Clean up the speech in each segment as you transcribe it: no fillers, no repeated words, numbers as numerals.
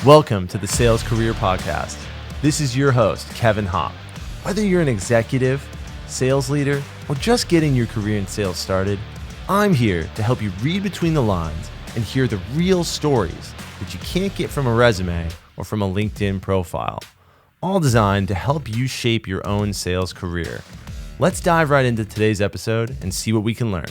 Welcome to the Sales Career Podcast. This is your host, Kevin Hopp. Whether you're an executive, sales leader, or just getting your career in sales started, I'm here to help you read between the lines and hear the real stories that you can't get from a resume or from a LinkedIn profile, all designed to help you shape your own sales career. Let's dive right into today's episode and see what we can learn.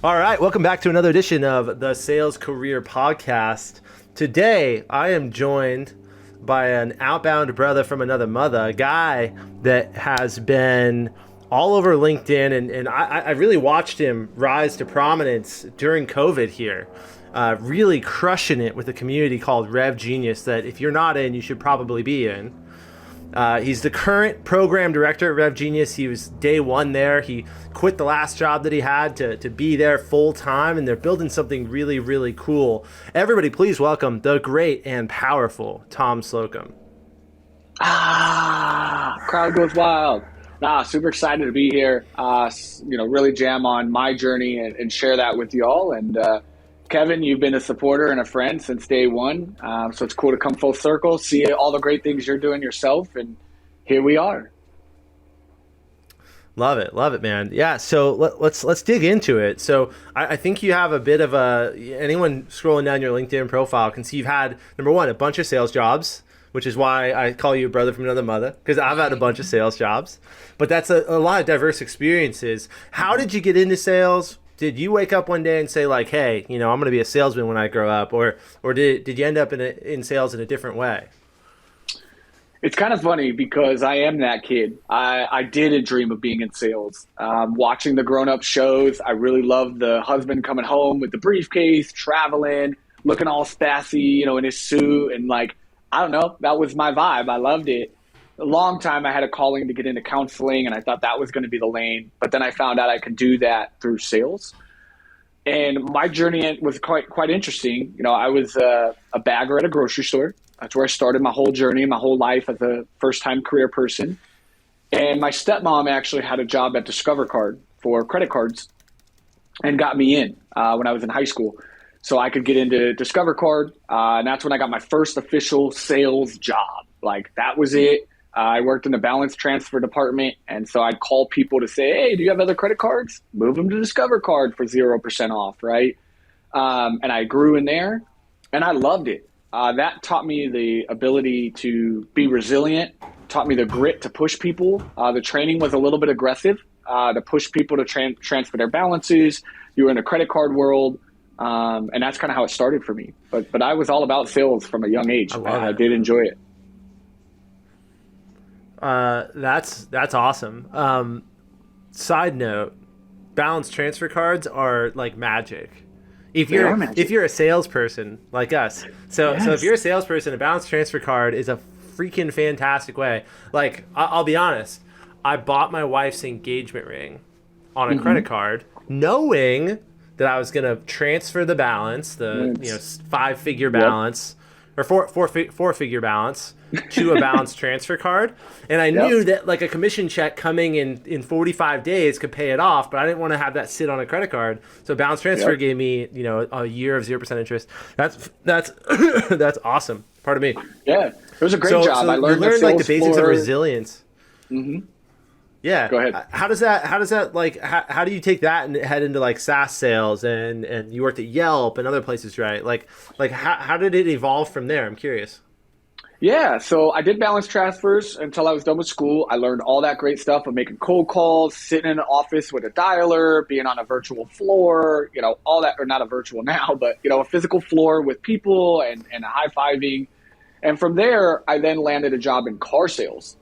All right, welcome back to another edition of the Sales Career Podcast. Today, I am joined by an outbound brother from another mother, a guy that has been all over LinkedIn, and I really watched him rise to prominence during COVID here, really crushing it with a community called Rev Genius that if you're not in, you should probably be in. He's the current program director at Rev Genius. He was day one there. He quit the last job that he had to be there full time, and they're building something really, really cool. Everybody, please welcome the great and powerful Tom Slocum. Crowd goes wild. Super excited to be here. Really jam on my journey and share that with y'all. And Kevin, you've been a supporter and a friend since day one. So it's cool to come full circle, see all the great things you're doing yourself, and here we are. Love it, man. Yeah, so let's dig into it. So I think you have a bit of anyone scrolling down your LinkedIn profile can see you've had, number one, a bunch of sales jobs, which is why I call you a brother from another mother, because I've had a bunch of sales jobs. But that's a lot of diverse experiences. How did you get into sales? Did you wake up one day and say like, hey, I'm going to be a salesman when I grow up, or did you end up in sales in a different way? It's kind of funny because I am that kid. I did dream of being in sales. Watching the grown-up shows, I really loved the husband coming home with the briefcase, traveling, looking all sassy, in his suit, and I don't know, that was my vibe. I loved it. A long time I had a calling to get into counseling, and I thought that was going to be the lane. But then I found out I could do that through sales. And my journey was quite interesting. I was a bagger at a grocery store. That's where I started my whole journey, my whole life as a first-time career person. And my stepmom actually had a job at Discover Card for credit cards and got me in when I was in high school. So I could get into Discover Card, and that's when I got my first official sales job. That was it. I worked in the balance transfer department, and so I'd call people to say, hey, do you have other credit cards? Move them to Discover Card for 0% off, right? And I grew in there, and I loved it. That taught me the ability to be resilient, taught me the grit to push people. The training was a little bit aggressive to push people to transfer their balances. You were in the credit card world, and that's kind of how it started for me. But I was all about sales from a young age. I did enjoy it. That's awesome. Side note, balance transfer cards are like magic. If you're a salesperson like us, so if you're a salesperson, a balance transfer card is a freaking fantastic way. I'll be honest, I bought my wife's engagement ring on a credit card, knowing that I was gonna transfer the balance, the 5-figure balance or four-figure balance to a balance transfer card. And I knew that a commission check coming in 45 days could pay it off, but I didn't want to have that sit on a credit card. So balance transfer gave me, a year of 0% interest. That's that's awesome. Pardon me. Yeah, it was a great job. So I learned the basics of resilience. Mm-hmm. Yeah. Go ahead. How do you take that and head into SaaS sales and you worked at Yelp and other places, right? How did it evolve from there? I'm curious. Yeah, so I did balance transfers until I was done with school. I learned all that great stuff of making cold calls, sitting in an office with a dialer, being on a virtual floor, all that, or not a virtual now, but, a physical floor with people and high-fiving. And from there, I then landed a job in car sales.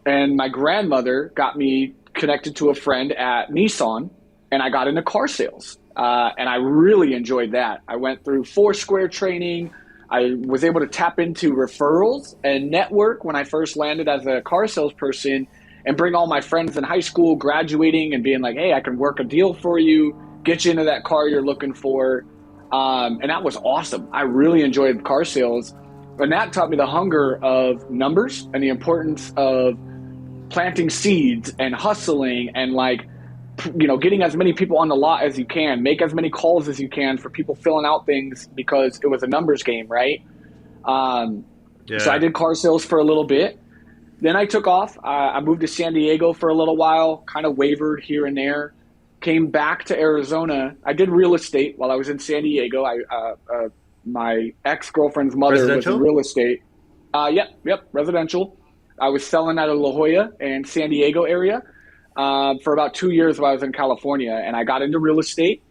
And my grandmother got me connected to a friend at Nissan, and I got into car sales. And I really enjoyed that. I went through Foursquare training. I was able to tap into referrals and network when I first landed as a car salesperson and bring all my friends in high school graduating and being like, hey, I can work a deal for you, get you into that car you're looking for. And that was awesome. I really enjoyed car sales. And that taught me the hunger of numbers and the importance of planting seeds and hustling and getting as many people on the lot as you can, make as many calls as you can for people filling out things, because it was a numbers game, right? So I did car sales for a little bit. Then I took off. I moved to San Diego for a little while, kind of wavered here and there. Came back to Arizona. I did real estate while I was in San Diego. My ex-girlfriend's mother was in real estate. Yep, residential. I was selling out of La Jolla and San Diego area for about 2 years while I was in California, and I got into real estate.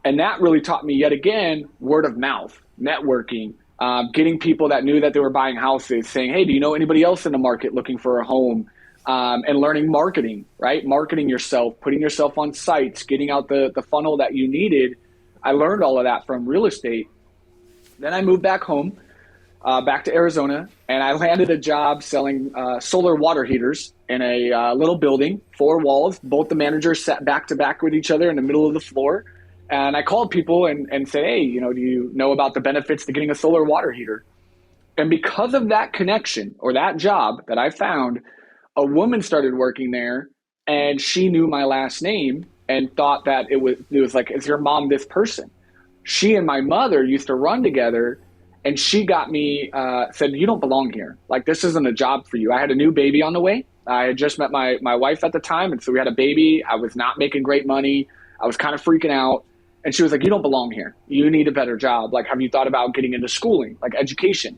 And that really taught me, yet again, word of mouth, networking, getting people that knew that they were buying houses, saying, hey, do you know anybody else in the market looking for a home? And learning marketing, right? Marketing yourself, putting yourself on sites, getting out the funnel that you needed. I learned all of that from real estate. Then I moved back home, back to Arizona, and I landed a job selling solar water heaters in a little building, 4 walls. Both the managers sat back to back with each other in the middle of the floor. And I called people and said, hey, do you know about the benefits to getting a solar water heater? And because of that connection or that job that I found, a woman started working there, and she knew my last name and thought that it was like, is your mom this person? She and my mother used to run together, and she got me, said, you don't belong here. Like, this isn't a job for you. I had a new baby on the way. I had just met my wife at the time, and so we had a baby. I was not making great money. I was kind of freaking out. And she was like, you don't belong here. You need a better job. Like, have you thought about getting into schooling, like education?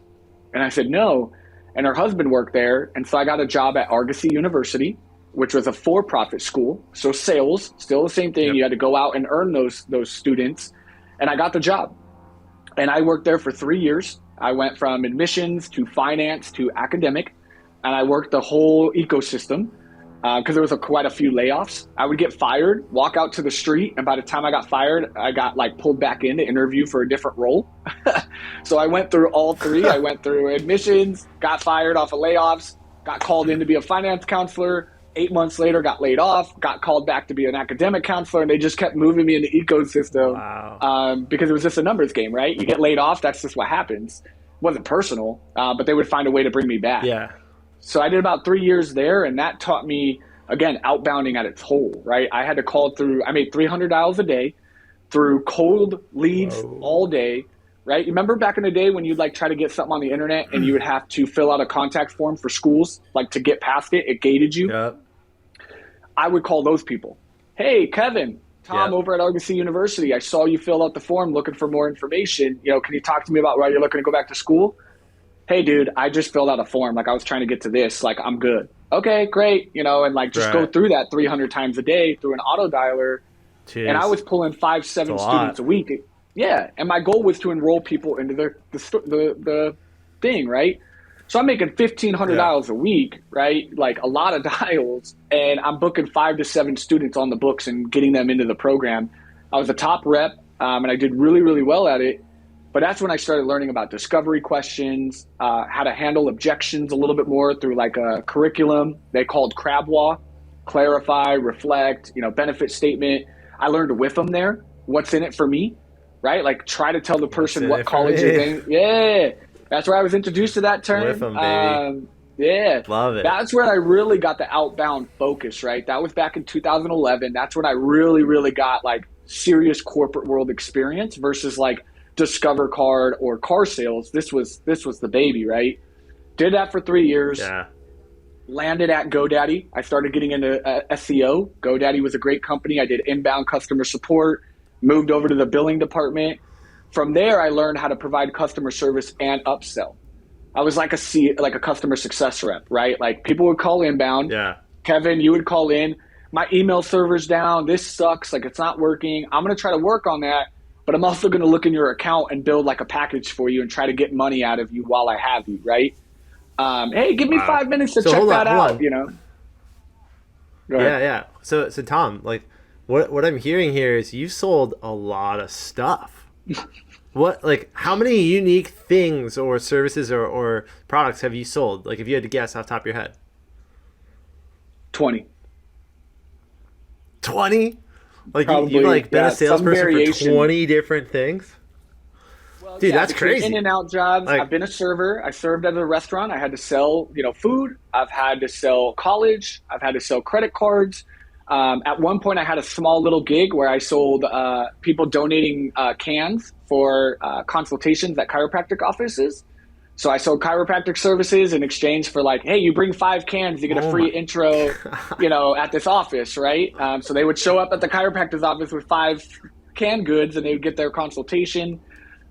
And I said, no. And her husband worked there. And so I got a job at Argosy University, which was a for-profit school. So sales, still the same thing. Yep. You had to go out and earn those students. And I got the job. And I worked there for 3 years. I went from admissions to finance to academic. And I worked the whole ecosystem because there was quite a few layoffs. I would get fired, walk out to the street. And by the time I got fired, I got pulled back in to interview for a different role. So I went through all 3. I went through admissions, got fired off of layoffs, got called in to be a finance counselor. 8 months later, got laid off, got called back to be an academic counselor, and they just kept moving me in the ecosystem. Wow. Because it was just a numbers game, right? You get laid off, that's just what happens. It wasn't personal, but they would find a way to bring me back. Yeah. So I did about 3 years there, and that taught me, again, outbounding at its whole, right? I had to call through, I made 300 dials a day through cold leads all day, right? You remember back in the day when you'd try to get something on the internet and you would have to fill out a contact form for schools, to get past it gated you? Yep. I would call those people. Hey, Kevin, Tom over at Argosy University. I saw you fill out the form looking for more information. Can you talk to me about why you're looking to go back to school? Hey, dude, I just filled out a form. I was trying to get to this. I'm good. Okay, great. And just go through that 300 times a day through an auto dialer. Jeez. And I was pulling 5-7 students a week. Yeah. And my goal was to enroll people into the thing, right? So I'm making $1,500 dials a week, right? A lot of dials. And I'm booking 5 to 7 students on the books and getting them into the program. I was a top rep, and I did really, really well at it. But that's when I started learning about discovery questions, how to handle objections a little bit more through a curriculum they called CRABWA, clarify, reflect, benefit statement. I learned to whiff them there. What's in it for me, right? Try to tell the person what college you're in. Yeah, that's where I was introduced to that term. Whiff them, baby. Yeah. Love it. That's where I really got the outbound focus, right? That was back in 2011. That's when I really, really got serious corporate world experience versus Discover Card or car sales. This was the baby, right? Did that for 3 years. Yeah. Landed at GoDaddy. I started getting into SEO. GoDaddy was a great company. I did inbound customer support, moved over to the billing department. From there, I learned how to provide customer service and upsell. I was like a customer success rep, right? People would call inbound. Yeah. Kevin, you would call in. My email server's down. This sucks. It's not working. I'm going to try to work on that. But I'm also going to look in your account and build a package for you and try to get money out of you while I have you, right? Hey, give me 5 minutes to check that out, Go ahead. Yeah. So Tom, what I'm hearing here is you sold a lot of stuff. How many unique things or services or products have you sold? If you had to guess off the top of your head. 20. 20? Probably, you've been a salesperson for 20 different things? Well, dude, that's crazy. In and out jobs. I've been a server. I served at a restaurant. I had to sell, food. I've had to sell college. I've had to sell credit cards. At one point, I had a small little gig where I sold people donating cans for consultations at chiropractic offices. So I sold chiropractic services in exchange for like, hey, you bring 5 cans, you get a free intro, at this office, right? So they would show up at the chiropractor's office with 5 canned goods, and they would get their consultation.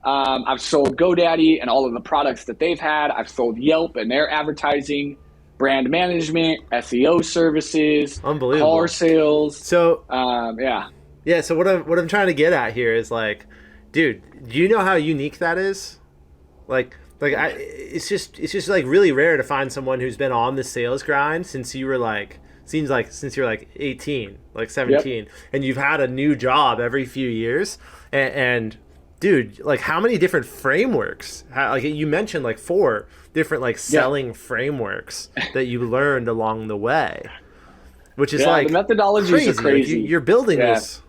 I've sold GoDaddy and all of the products that they've had. I've sold Yelp and their advertising, brand management, SEO services, unbelievable, car sales. So yeah. So what I'm trying to get at here is like, dude, do you know how unique that is? It's just like really rare to find someone who's been on the sales grind since you were like, seems like since you're like 18, like 17, and you've had a new job every few years, and dude, like how many different frameworks? Like you mentioned, like 4 different like selling frameworks that you learned along the way, which is like the methodologies are crazy. Like, you're building this.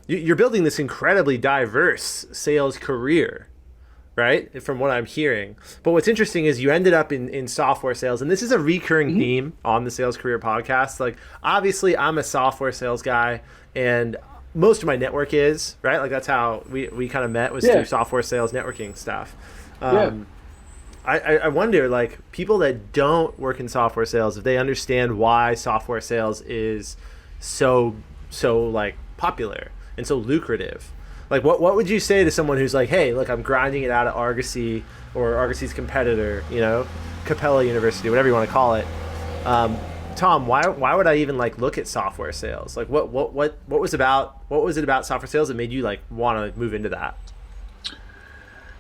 You're building this incredibly diverse sales career, right? From what I'm hearing. But what's interesting is you ended up in software sales, and this is a recurring theme on the Sales Career Podcast. Like, obviously, I'm a software sales guy, and most of my network is, right? Like, that's how we kind of met, was through software sales networking stuff. I wonder, like, people that don't work in software sales, if they understand why software sales is so like popular and so lucrative. Like, what would you say to someone who's like, hey, look, I'm grinding it out at Argosy or Argosy's competitor, Capella University, whatever you want to call it. Tom, why would I even like look at software sales? Like, what was it about software sales that made you like want to move into that?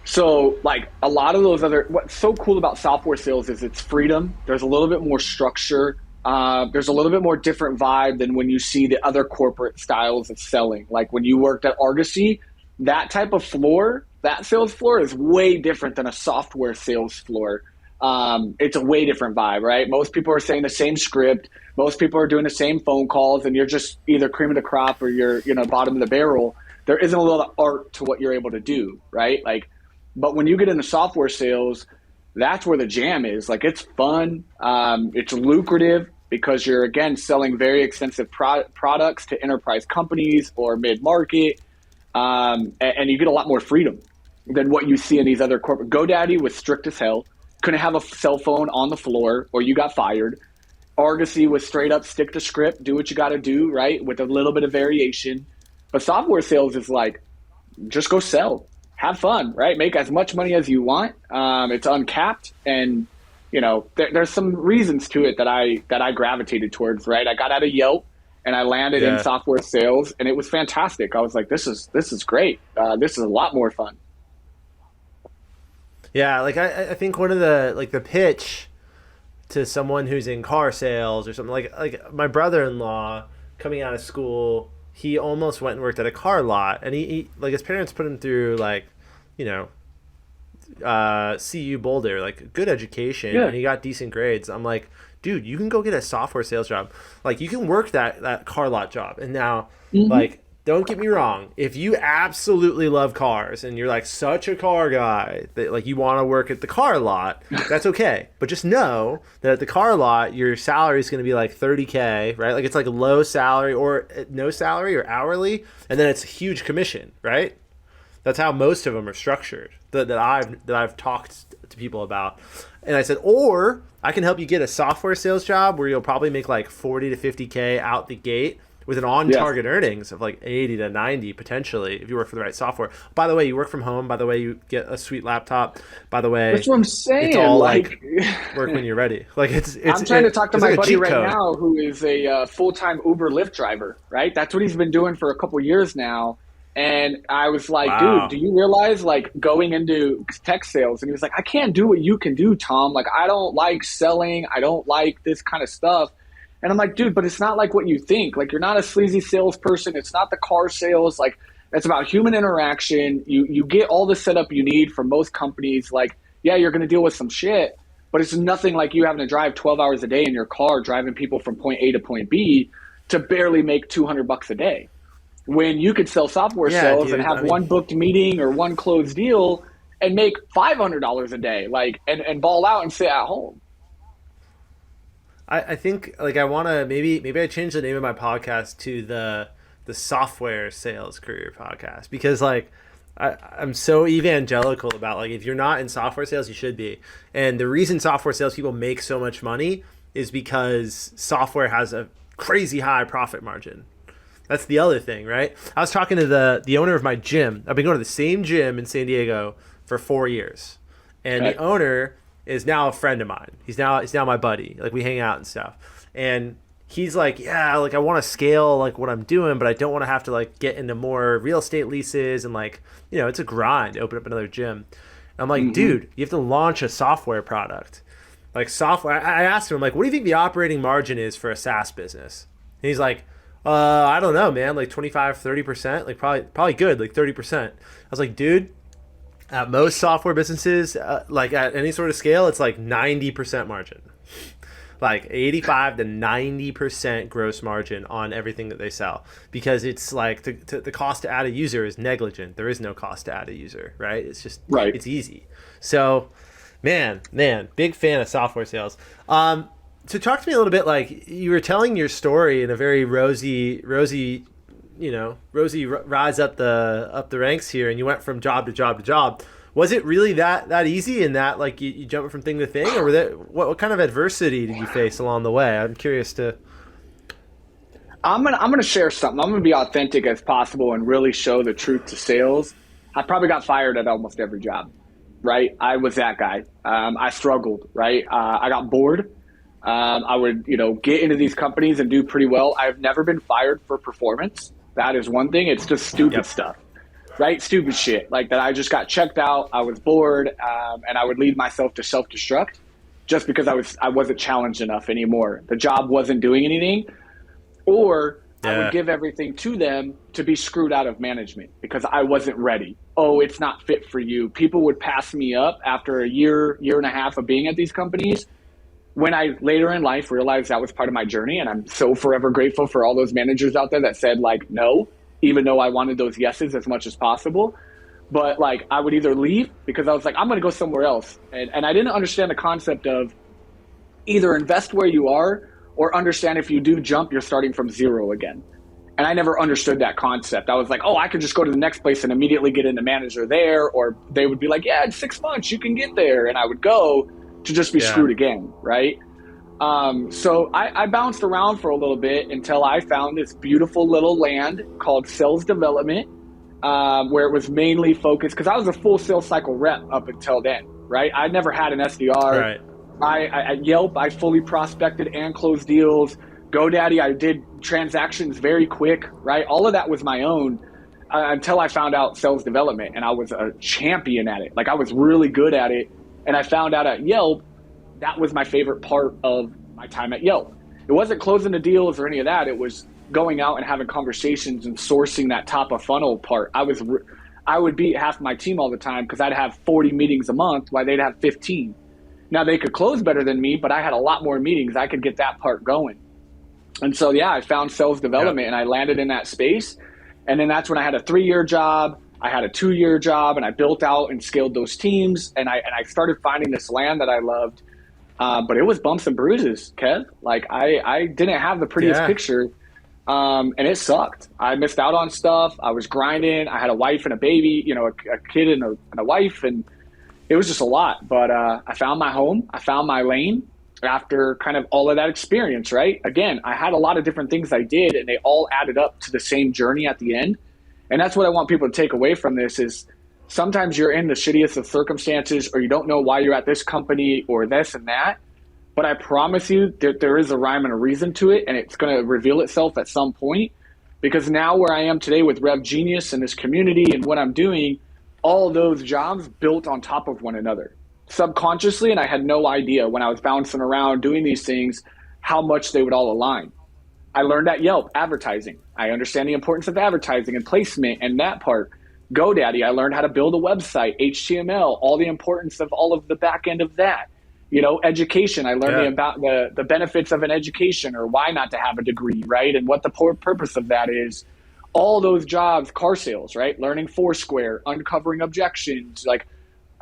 So like a lot of those what's so cool about software sales is it's freedom. There's a little bit more structure. There's a little bit more different vibe than when you see the other corporate styles of selling. Like when you worked at Argosy, that type of floor, that sales floor is way different than a software sales floor. It's a way different vibe, right? Most people are saying the same script. Most people are doing the same phone calls, and you're just either cream of the crop or you're, bottom of the barrel. There isn't a lot of art to what you're able to do, right? Like, but when you get into software sales, that's where the jam is. Like, it's fun. It's lucrative because you're, again, selling very expensive products to enterprise companies or mid-market. And you get a lot more freedom than what you see in these other corporate. GoDaddy was strict as hell. Couldn't have a cell phone on the floor or you got fired. Argosy was straight up stick to script, do what you got to do, right? With a little bit of variation. But software sales is like, just go sell. Have fun, right? Make as much money as you want. It's uncapped, and there's some reasons to it that I gravitated towards. Right, I got out of Yelp and I landed in software sales, and it was fantastic. I was like, this is great. This is a lot more fun. Yeah, like I think one of the pitch to someone who's in car sales or something, like my brother-in-law coming out of school, he almost went and worked at a car lot, and he like his parents put him through like, CU Boulder, like good education, and he got decent grades. I'm like, dude, you can go get a software sales job. Like, you can work that car lot job. And now, like, don't get me wrong, if you absolutely love cars and you're like such a car guy that like you want to work at the car lot, that's okay. But just know that at the car lot, your salary is going to be like $30K, right? Like, it's like a low salary or no salary or hourly, and then it's a huge commission, right? That's how most of them are structured that I've talked to people about. And I said, or I can help you get a software sales job where you'll probably make like 40 to 50K out the gate with an on-target earnings of like 80 to 90 potentially if you work for the right software. By the way, you work from home. By the way, you get a sweet laptop. By the way, that's what I'm saying. It's all like work when you're ready. Like I'm trying to talk to my like buddy right now who is a full-time Uber Lyft driver. Right, that's what he's been doing for a couple years now. And I was like, dude, do you realize, like, going into tech sales? And he was like, I can't do what you can do, Tom. Like, I don't like selling. I don't like this kind of stuff. And I'm like, dude, but it's not like what you think. Like, you're not a sleazy salesperson. It's not the car sales. Like, it's about human interaction. You get all the setup you need from most companies. Like, yeah, you're going to deal with some shit, but it's nothing like you having to drive 12 hours a day in your car, driving people from point A to point B to barely make $200 a day. When you could sell software sales and have one booked meeting or one closed deal and make $500 a day, like, and ball out and sit at home. I think like I want to maybe I change the name of my podcast to the software sales career podcast, because like I'm so evangelical about like if you're not in software sales, you should be. And the reason software sales people make so much money is because software has a crazy high profit margin. That's the other thing, right? I was talking to the owner of my gym. I've been going to the same gym in San Diego for 4 years, and the owner is now a friend of mine. He's now my buddy. Like we hang out and stuff. And he's like, yeah, like I want to scale like what I'm doing, but I don't want to have to like get into more real estate leases and like, you know, it's a grind to open up another gym. I'm like, dude, you have to launch a software product. Like software. I asked him, like, what do you think the operating margin is for a SaaS business? And he's like, I don't know, man, like 25, 30%, like probably good, like 30%. I was like, dude, at most software businesses, like at any sort of scale, it's like 90% margin, like 85 to 90% gross margin on everything that they sell, because it's like the cost to add a user is negligent. There is no cost to add a user, right? It's just, it's easy. So, man, big fan of software sales. So talk to me a little bit, like you were telling your story in a very rosy rise up the ranks here, and you went from job to job to job. Was it really that easy, and that like you jumped from thing to thing, or were there what kind of adversity did you face along the way? I'm curious to. I'm gonna share something. I'm gonna be authentic as possible and really show the truth to sales. I probably got fired at almost every job, right? I was that guy. I struggled, right? I got bored. I would, get into these companies and do pretty well. I've never been fired for performance. That is one thing. It's just stupid stuff, right? Stupid shit like that. I just got checked out. I was bored, and I would lead myself to self-destruct just because I wasn't challenged enough anymore. The job wasn't doing anything, or I would give everything to them to be screwed out of management because I wasn't ready. Oh, it's not fit for you. People would pass me up after a year and a half of being at these companies. When I later in life realized that was part of my journey, and I'm so forever grateful for all those managers out there that said like no, even though I wanted those yeses as much as possible. But like I would either leave because I was like, I'm going to go somewhere else. And I didn't understand the concept of either invest where you are or understand if you do jump, you're starting from zero again. And I never understood that concept. I was like, oh, I could just go to the next place and immediately get into manager there. Or they would be like, yeah, in 6 months you can get there. And I would go to just be screwed again, right? So I bounced around for a little bit until I found this beautiful little land called sales development, where it was mainly focused, because I was a full sales cycle rep up until then, right? I never had an SDR. Right. At Yelp, I fully prospected and closed deals. GoDaddy, I did transactions very quick, right? All of that was my own until I found out sales development, and I was a champion at it. Like I was really good at it. And I found out at Yelp, that was my favorite part of my time at Yelp. It wasn't closing the deals or any of that. It was going out and having conversations and sourcing that top of funnel part. I would beat half my team all the time because I'd have 40 meetings a month while they'd have 15. Now they could close better than me, but I had a lot more meetings. I could get that part going. And so, I found sales development and I landed in that space. And then that's when I had a 3-year job. I had a 2-year job, and I built out and scaled those teams, and I started finding this land that I loved, but it was bumps and bruises, Kev. Like I didn't have the prettiest picture, and it sucked. I missed out on stuff. I was grinding. I had a wife and a baby, a kid and a wife, and it was just a lot. But I found my home. I found my lane after kind of all of that experience, right? Again, I had a lot of different things I did, and they all added up to the same journey at the end. And that's what I want people to take away from this is sometimes you're in the shittiest of circumstances, or you don't know why you're at this company or this and that. But I promise you that there is a rhyme and a reason to it, and it's going to reveal itself at some point. Because now where I am today with Rev Genius and this community and what I'm doing, all those jobs built on top of one another subconsciously. And I had no idea when I was bouncing around doing these things, how much they would all align. I learned at Yelp, advertising. I understand the importance of advertising and placement and that part. GoDaddy, I learned how to build a website, HTML, all the importance of all of the back end of that. Education, I learned about the benefits of an education or why not to have a degree, right? And what the purpose of that is. All those jobs, car sales, right? Learning Foursquare, uncovering objections, like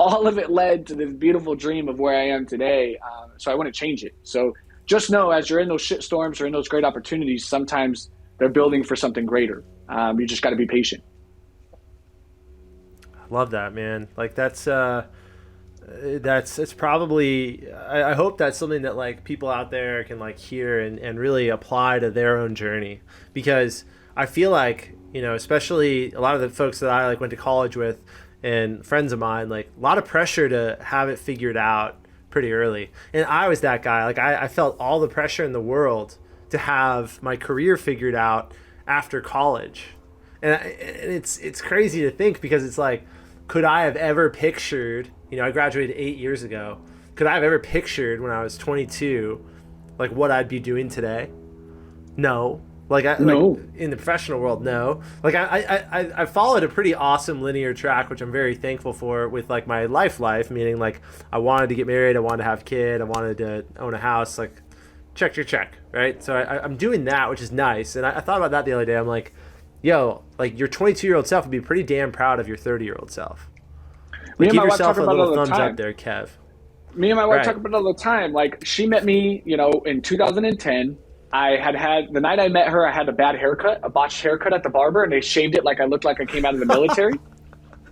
all of it led to this beautiful dream of where I am today. So I want to change it. So just know as you're in those shit storms or in those great opportunities, sometimes they're building for something greater. You just got to be patient. Love that, man. Like it's probably, I hope that's something that like people out there can like hear and really apply to their own journey, because I feel like, you know, especially a lot of the folks that I like went to college with and friends of mine, like a lot of pressure to have it figured out pretty early. And I was that guy. Like I felt all the pressure in the world to have my career figured out after college. And it's crazy to think, because it's like, could I have ever pictured, you know, I graduated 8 years ago. Could I have ever pictured when I was 22, like what I'd be doing today? No. Like, no. Like in the professional world, no. Like I followed a pretty awesome linear track, which I'm very thankful for, with like my life, meaning like I wanted to get married, I wanted to have a kid, I wanted to own a house, like check your check, right? So I'm doing that, which is nice. And I thought about that the other day. I'm like, yo, like your 22-year-old self would be pretty damn proud of your 30-year-old self. Like, give yourself a little thumbs up there, Kev. Me and my wife talk about it all the time. Like, she met me, you know, in 2010. The night I met her, I had a bad haircut, a botched haircut at the barber, and they shaved it like I looked like I came out of the military.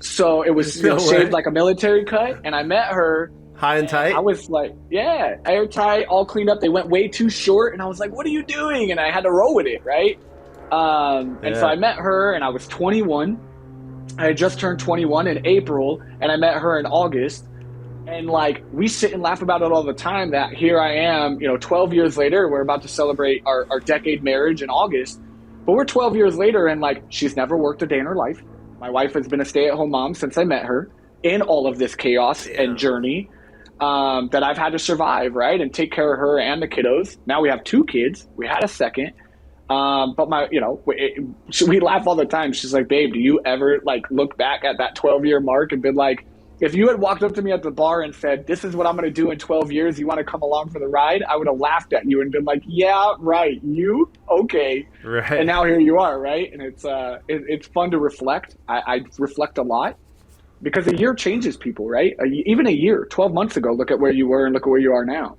So it was shaved like a military cut. And I met her. High and tight? I was like, yeah, airtight, all cleaned up. They went way too short. And I was like, what are you doing? And I had to roll with it, right? And so I met her, and I was 21. I had just turned 21 in April, and I met her in August. And like, we sit and laugh about it all the time, that here I am, you know, 12 years later, we're about to celebrate our decade marriage in August, but we're 12 years later, and like, she's never worked a day in her life. My wife has been a stay-at-home mom since I met her, in all of this chaos and journey that I've had to survive, right? And take care of her and the kiddos. Now we have 2 kids. We had a second. But we laugh all the time. She's like, babe, do you ever like look back at that 12-year mark and been like, if you had walked up to me at the bar and said, this is what I'm going to do in 12 years, you want to come along for the ride? I would have laughed at you and been like, yeah, right. You? Okay. Right. And now here you are, right? And it's fun to reflect. I reflect a lot, because a year changes people, right? Even a year, 12 months ago, look at where you were and look at where you are now.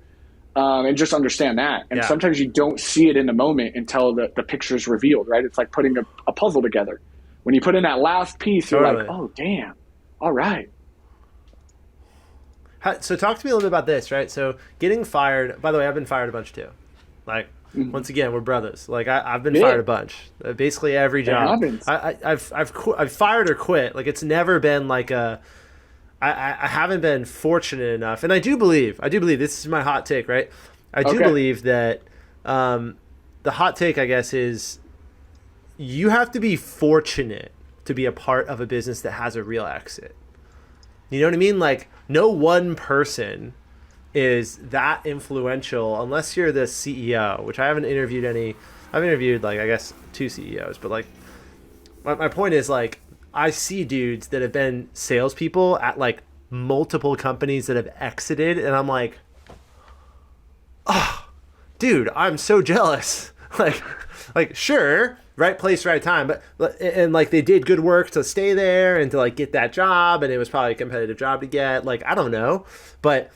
And just understand that. And sometimes you don't see it in the moment until the picture is revealed, right? It's like putting a puzzle together. When you put in that last piece, you're like, oh, damn. All right. So talk to me a little bit about this, right? So getting fired, by the way, I've been fired a bunch too. Like, once again, we're brothers. Like I've been fired a bunch. Basically every job. I've fired or quit. Like, it's never been like I haven't been fortunate enough, and I do believe this is my hot take, right? I do believe that the hot take, I guess, is you have to be fortunate to be a part of a business that has a real exit. You know what I mean? Like, no one person is that influential unless you're the CEO, which I haven't interviewed any. I've interviewed, like, I guess 2 CEOs, but like my point is, like, I see dudes that have been salespeople at like multiple companies that have exited, and I'm like, oh, dude, I'm so jealous. like sure, right place, right time, but and like they did good work to stay there and to like get that job, and it was probably a competitive job to get. Like, I don't know, but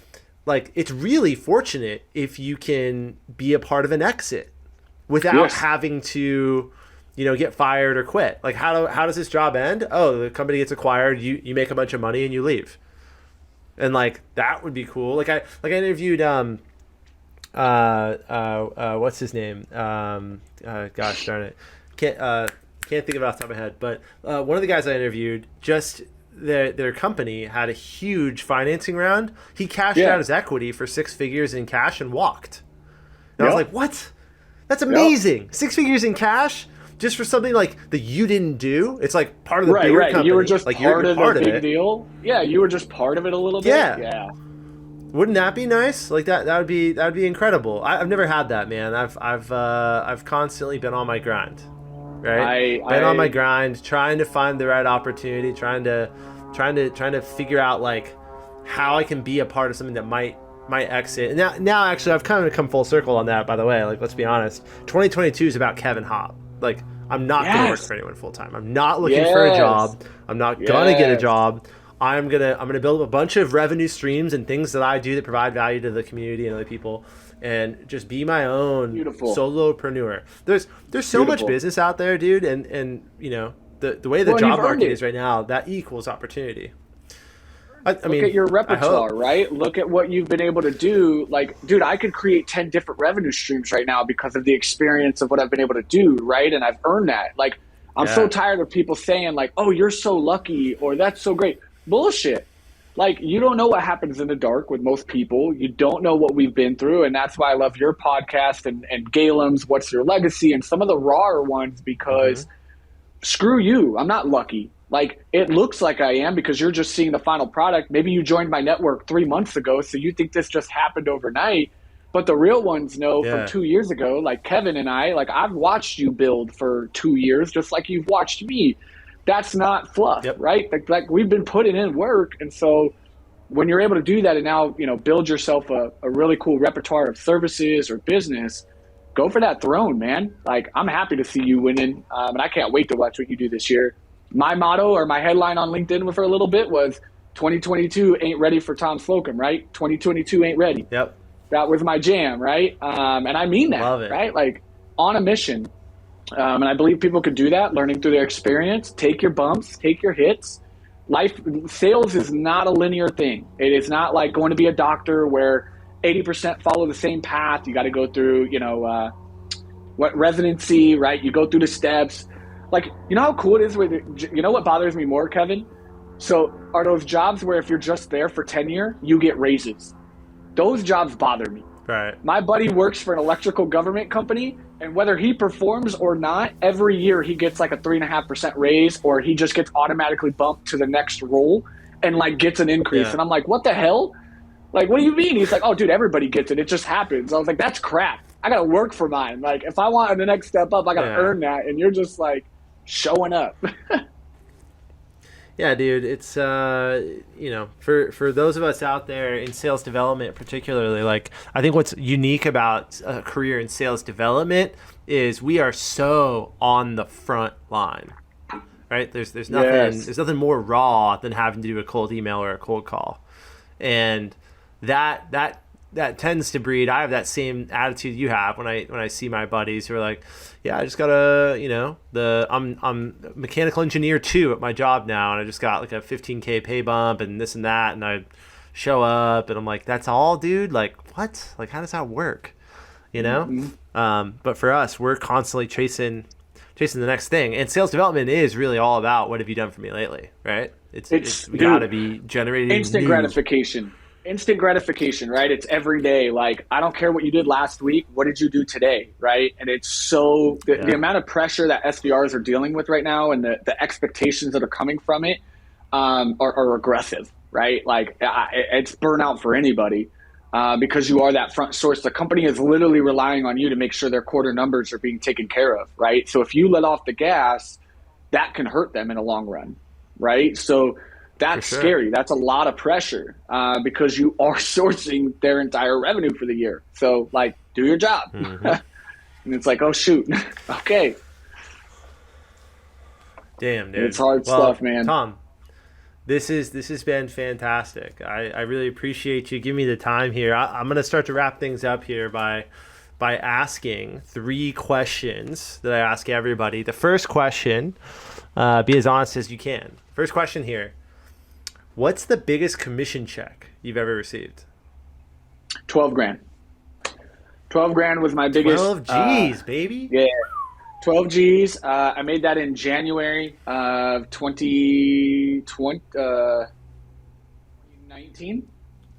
like, it's really fortunate if you can be a part of an exit without having to, you know, get fired or quit. Like, how does this job end? Oh, the company gets acquired, you make a bunch of money and you leave. And like, that would be cool. Like I interviewed what's his name? Gosh darn it. Can't think of it off the top of my head, but one of the guys I interviewed, just their company had a huge financing round. He cashed out his equity for 6 figures in cash and walked. And I was like, what? That's amazing. 6 figures in cash just for something like that you didn't do. It's like part of the bigger company. You were just like, part of the big it. Deal. Yeah, you were just part of it a little bit. Yeah. Wouldn't that be nice? Like, that would be incredible. I've never had that, man. I've constantly been on my grind. Right? Been on my grind, trying to find the right opportunity, trying to figure out like how I can be a part of something that might exit. And now actually I've kind of come full circle on that, by the way. Like, let's be honest. 2022 is about Kevin Hop. Like, I'm not going to work for anyone full time. I'm not looking for a job. I'm not going to get a job. I'm gonna build a bunch of revenue streams and things that I do that provide value to the community and other people. and just be my own Beautiful. solopreneur. There's so much business out there, dude, and you know, the way the job market is right now, that equals opportunity. I mean, look at your repertoire, right? Look at what you've been able to do. Like, dude, I could create 10 different revenue streams right now because of the experience of what I've been able to do, right? And I've earned that. Like, I'm so tired of people saying like, oh, you're so lucky or that's so great. Bullshit. Like, you don't know what happens in the dark with most people. You don't know what we've been through. And that's why I love your podcast and Galem's What's Your Legacy and some of the rawer ones because screw you. I'm not lucky. Like, it looks like I am because you're just seeing the final product. Maybe you joined my network 3 months ago, so you think this just happened overnight. But the real ones know from 2 years ago, like Kevin and I, like I've watched you build for 2 years, just like you've watched me. That's not fluff, right? Like we've been putting in work. And so when you're able to do that and now, you know, build yourself a really cool repertoire of services or business, go for that throne, man. Like, I'm happy to see you winning. And I can't wait to watch what you do this year. My motto or my headline on LinkedIn for a little bit was 2022 ain't ready for Tom Slocum, right? 2022 ain't ready. Yep. That was my jam, right? And I mean that, right? Like, on a mission. And I believe people could do that, learning through their experience. Take your bumps, take your hits. Sales is not a linear thing. It is not like going to be a doctor where 80% follow the same path. You got to go through, you know, what residency, right? You go through the steps. Like, you know how cool it is with, you know what bothers me more, Kevin? So are those jobs where if you're just there for tenure, you get raises. Those jobs bother me. Right. My buddy works for an electrical government company, and whether he performs or not, every year he gets like a 3.5% raise, or he just gets automatically bumped to the next role and like gets an increase. And I'm like, what the hell? Like, what do you mean? He's like, oh, dude, everybody gets it. It just happens. I was like, that's crap. I got to work for mine. Like, if I want the next step up, I got to earn that. And you're just like showing up. Yeah, dude, it's you know, for those of us out there in sales development particularly, like, I think what's unique about a career in sales development is we are so on the front line, right? There's nothing more raw than having to do a cold email or a cold call, and that tends to breed. I have that same attitude you have when I see my buddies who are like, yeah, I just got a, you know, I'm mechanical engineer 2 at my job now, and I just got like a 15K pay bump and this and that, and I show up and I'm like, that's all, dude? Like, what? Like, how does that work? You know? But for us, we're constantly chasing the next thing, and sales development is really all about what have you done for me lately, right? It's we got to be generating instant gratification. Instant gratification, right? It's every day. Like, I don't care what you did last week. What did you do today, right? And it's so the amount of pressure that SDRs are dealing with right now, and the expectations that are coming from it are aggressive, right? Like, it's burnout for anybody because you are that front source. The company is literally relying on you to make sure their quarter numbers are being taken care of, right? So if you let off the gas, that can hurt them in the long run, right? So that's scary. That's a lot of pressure because you are sourcing their entire revenue for the year. So, like, do your job. And it's like, oh, shoot. Okay. Damn, dude. It's hard stuff, man. Tom, this has been fantastic. I really appreciate you giving me the time here. I'm going to start to wrap things up here by asking 3 questions that I ask everybody. The first question, be as honest as you can. First question here. What's the biggest commission check you've ever received? 12 grand. 12 grand was my biggest. 12 G's, baby. Yeah. 12 G's. I made that in January of 2019.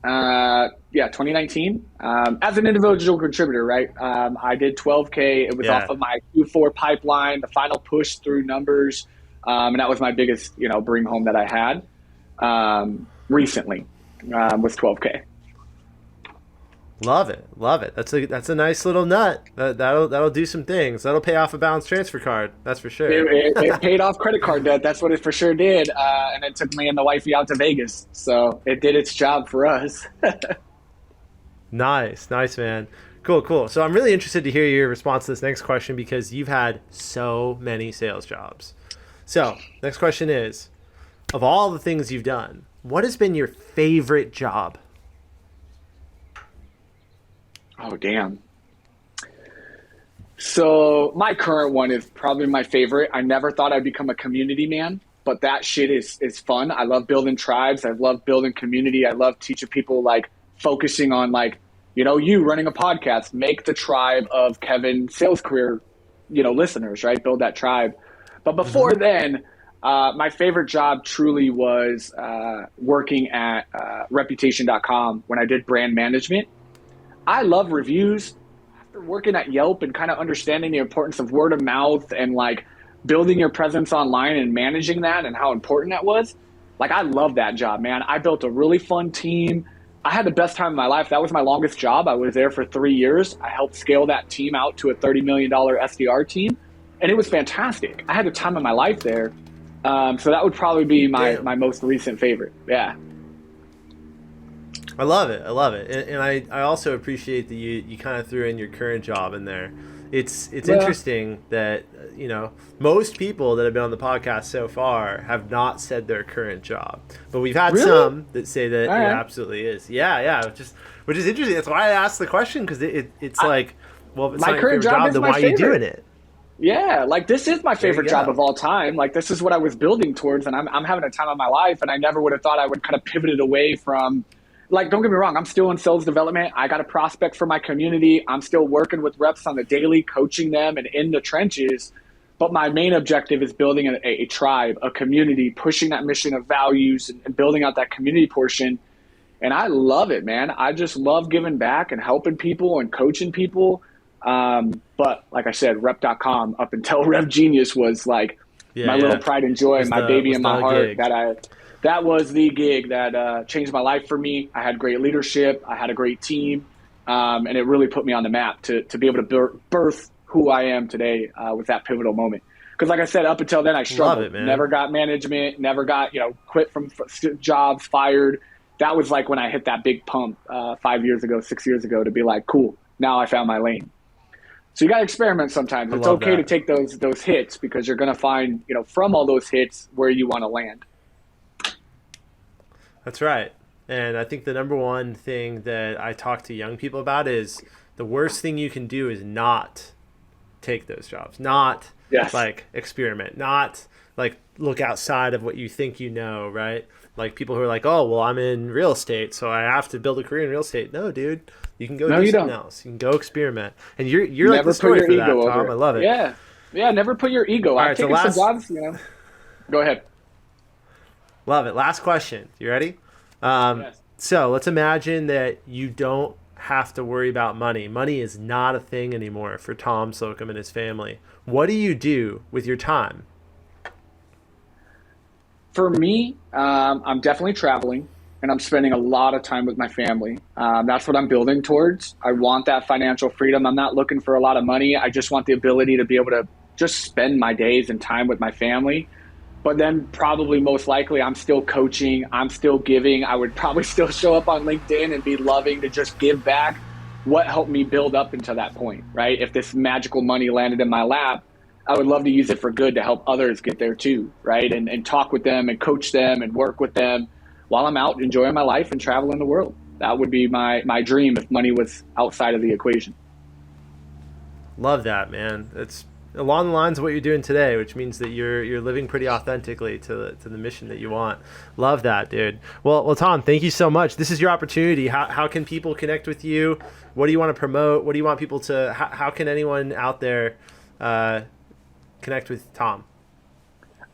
2019. As an individual contributor, right? I did 12K. It was off of my Q4 pipeline, the final push through numbers. And that was my biggest, bring home that I had. Recently was 12K. Love it. That's a nice little nut. That'll do some things. That'll pay off a balance transfer card. That's for sure. It paid off credit card debt. That's what it for sure did. And it took me and the wifey out to Vegas. So it did its job for us. Nice, man. Cool. So I'm really interested to hear your response to this next question because you've had so many sales jobs. So next question is, of all the things you've done, what has been your favorite job? Oh, damn. So my current one is probably my favorite. I never thought I'd become a community man, but that shit is fun. I love building tribes. I love building community. I love teaching people, like, focusing on, like, you running a podcast, make the tribe of Kevin sales career, listeners, right? Build that tribe. But before then, my favorite job truly was working at reputation.com when I did brand management. I love reviews. After working at Yelp and kind of understanding the importance of word of mouth and, like, building your presence online and managing that and how important that was, like, I love that job, man. I built a really fun team. I had the best time of my life. That was my longest job. I was there for 3 years. I helped scale that team out to a $30 million SDR team, and it was fantastic. I had the time of my life there. So that would probably be my most recent favorite. Yeah. I love it. And I also appreciate that you kind of threw in your current job in there. It's interesting that, most people that have been on the podcast so far have not said their current job, but we've had some that say that it absolutely is. Yeah. Which is interesting. That's why I asked the question, because it's like, well, if it's not your favorite job, then why are you doing it? Yeah, like, this is my favorite job of all time. Like, this is what I was building towards, and I'm having a time of my life, and I never would have thought I would kind of pivot it away from, like, don't get me wrong, I'm still in sales development. I got a prospect for my community. I'm still working with reps on the daily, coaching them and in the trenches. But my main objective is building a tribe, a community, pushing that mission of values and building out that community portion. And I love it, man. I just love giving back and helping people and coaching people. But like I said, rep.com up until Rev Genius was like my little pride and joy, my baby in my heart. That was the gig that changed my life for me. I had great leadership. I had a great team. And it really put me on the map to be able to birth who I am today with that pivotal moment. Because like I said, up until then, I struggled. Never got management, never got, quit from jobs, fired. That was like when I hit that big pump 5 years ago, 6 years ago, to be like, cool, now I found my lane. So you got to experiment sometimes. It's okay to take those hits, because you're going to find, from all those hits where you want to land. That's right. And I think the number one thing that I talk to young people about is the worst thing you can do is not take those jobs, not like experiment, not like look outside of what you think right? Like people who are like, oh, well, I'm in real estate, so I have to build a career in real estate. No, dude. You can go do something else. You can go experiment. And you're like the story for that, Tom. I love it. Yeah, never put your ego. I've taken some jobs, Go ahead. Love it. Last question. You ready? Yes. So let's imagine that you don't have to worry about money. Money is not a thing anymore for Tom Slocum and his family. What do you do with your time? For me, I'm definitely traveling, and I'm spending a lot of time with my family. That's what I'm building towards. I want that financial freedom. I'm not looking for a lot of money. I just want the ability to be able to just spend my days and time with my family. But then probably most likely I'm still coaching. I'm still giving. I would probably still show up on LinkedIn and be loving to just give back what helped me build up until that point, right? If this magical money landed in my lap, I would love to use it for good to help others get there too, right? And talk with them and coach them and work with them while I'm out enjoying my life and traveling the world. That would be my dream if money was outside of the equation. Love that, man. It's along the lines of what you're doing today, which means that you're living pretty authentically to the mission that you want. Love that, dude. Well, Tom, thank you so much. This is your opportunity. How can people connect with you? What do you want to promote? What do you want people to? How can anyone out there connect with Tom?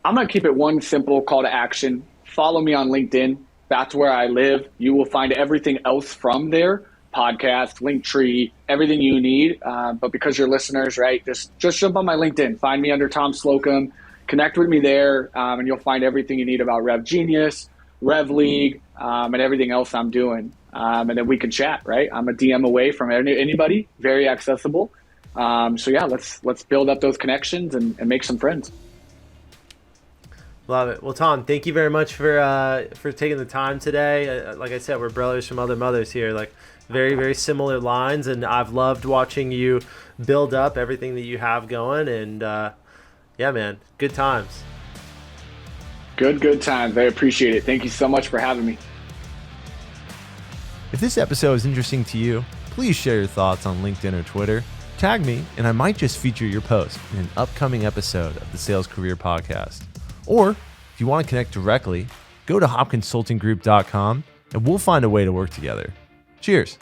I'm gonna keep it one simple call to action. Follow me on LinkedIn. That's where I live. You will find everything else from there. Podcast, Linktree, everything you need. But because you're listeners, right, just jump on my LinkedIn. Find me under Tom Slocum. Connect with me there, and you'll find everything you need about Rev Genius, Rev League, and everything else I'm doing. And then we can chat, right? I'm a DM away from anybody, very accessible. So yeah, let's build up those connections and make some friends. Love it. Well, Tom, thank you very much for taking the time today. Like I said, we're brothers from other mothers here. Like very, very similar lines, and I've loved watching you build up everything that you have going. And yeah, man, good times. Good times. I appreciate it. Thank you so much for having me. If this episode is interesting to you, please share your thoughts on LinkedIn or Twitter. Tag me, and I might just feature your post in an upcoming episode of the Sales Career Podcast. Or if you want to connect directly, go to hopconsultinggroup.com and we'll find a way to work together. Cheers.